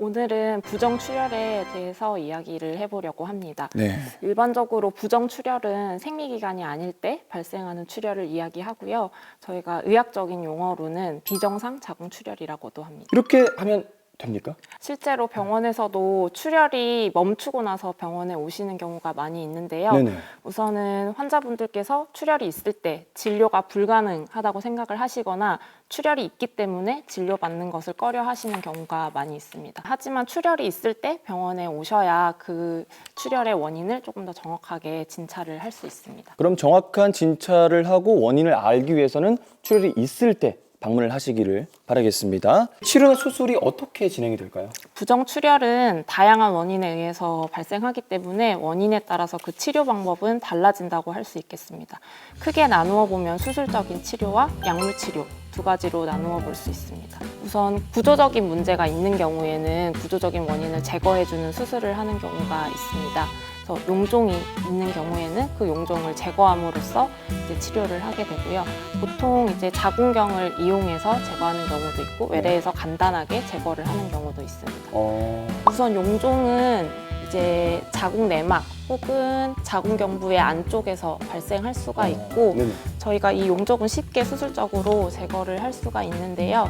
오늘은 부정출혈에 대해서 이야기를 해보려고 합니다. 네. 일반적으로 부정출혈은 생리기간이 아닐 때 발생하는 출혈을 이야기하고요. 저희가 의학적인 용어로는 비정상 자궁출혈이라고도 합니다. 이렇게 하면 됩니까? 실제로 병원에서도 출혈이 멈추고 나서 병원에 오시는 경우가 많이 있는데요. 네네. 우선은 환자분들께서 출혈이 있을 때 진료가 불가능하다고 생각을 하시거나 출혈이 있기 때문에 진료받는 것을 꺼려 하시는 경우가 많이 있습니다. 하지만 출혈이 있을 때 병원에 오셔야 그 출혈의 원인을 조금 더 정확하게 진찰을 할 수 있습니다. 그럼 정확한 진찰을 하고 원인을 알기 위해서는 출혈이 있을 때 방문을 하시기를 바라겠습니다. 치료나 수술이 어떻게 진행이 될까요? 부정출혈은 다양한 원인에 의해서 발생하기 때문에 원인에 따라서 그 치료 방법은 달라진다고 할 수 있겠습니다. 크게 나누어 보면 수술적인 치료와 약물 치료 두 가지로 나누어 볼 수 있습니다. 우선 구조적인 문제가 있는 경우에는 구조적인 원인을 제거해주는 수술을 하는 경우가 있습니다. 그래서 용종이 있는 경우에는 그 용종을 제거함으로써 이제 치료를 하게 되고요. 보통 이제 자궁경을 이용해서 제거하는 경우도 있고 외래에서 간단하게 제거를 하는 경우도 있습니다. 우선 용종은 이제 자궁 내막 혹은 자궁경부의 안쪽에서 발생할 수가 있고 네네. 저희가 이 용종은 쉽게 수술적으로 제거를 할 수가 있는데요.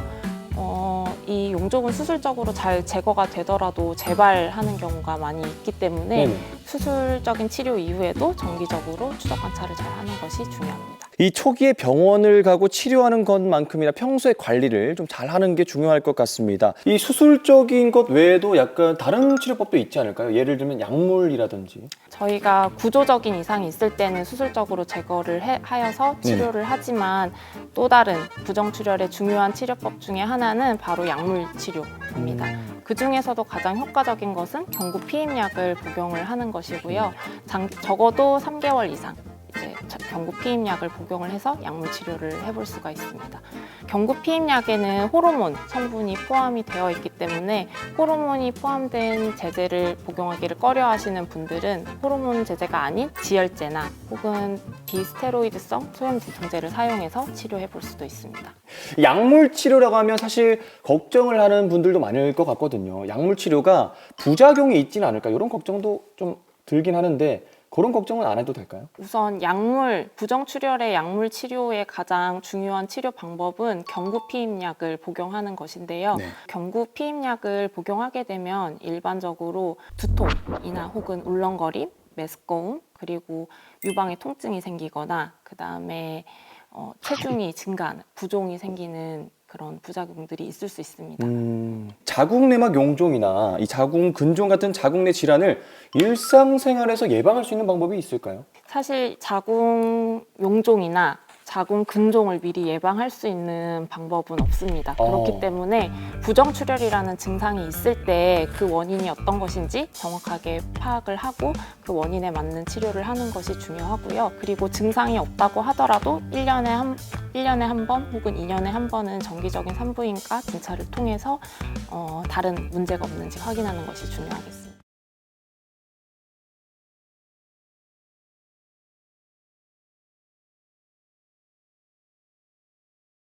이 용종은 수술적으로 잘 제거가 되더라도 재발하는 경우가 많이 있기 때문에 네네. 수술적인 치료 이후에도 정기적으로 추적 관찰을 잘 하는 것이 중요합니다. 이 초기에 병원을 가고 치료하는 것만큼이나 평소에 관리를 좀 잘하는 게 중요할 것 같습니다. 이 수술적인 것 외에도 약간 다른 치료법도 있지 않을까요? 예를 들면 약물이라든지. 저희가 구조적인 이상이 있을 때는 수술적으로 제거를 하여서 치료를 하지만 또 다른 부정출혈의 중요한 치료법 중에 하나는 바로 약물 치료입니다. 그 중에서도 가장 효과적인 것은 경구 피임약을 복용을 하는 것이고요. 적어도 3개월 이상 이제 경구 피임약을 복용을 해서 약물 치료를 해볼 수가 있습니다. 경구 피임약에는 호르몬 성분이 포함이 되어 있기 때문에 호르몬이 포함된 제제를 복용하기를 꺼려하시는 분들은 호르몬 제제가 아닌 지혈제나 혹은 비스테로이드성 소염 진통제를 사용해서 치료해 볼 수도 있습니다. 약물 치료라고 하면 사실 걱정을 하는 분들도 많을 것 같거든요. 약물 치료가 부작용이 있지는 않을까 이런 걱정도 좀 들긴 하는데 그런 걱정은 안 해도 될까요? 우선 부정출혈의 약물 치료의 가장 중요한 치료 방법은 경구 피임약을 복용하는 것인데요. 네. 경구 피임약을 복용하게 되면 일반적으로 두통이나 혹은 울렁거림, 메스꺼움, 그리고 유방에 통증이 생기거나 그 다음에 체중이 증가하는, 부종이 생기는 그런 부작용들이 있을 수 있습니다. 자궁내막 용종이나 이 자궁 근종 같은 자궁내 질환을 일상생활에서 예방할 수 있는 방법이 있을까요? 사실 자궁 용종이나 자궁 근종을 미리 예방할 수 있는 방법은 없습니다. 그렇기 때문에 부정출혈이라는 증상이 있을 때 그 원인이 어떤 것인지 정확하게 파악을 하고 그 원인에 맞는 치료를 하는 것이 중요하고요. 그리고 증상이 없다고 하더라도 1년에 한 번 혹은 2년에 한 번은 정기적인 산부인과 진찰을 통해서 다른 문제가 없는지 확인하는 것이 중요하겠습니다.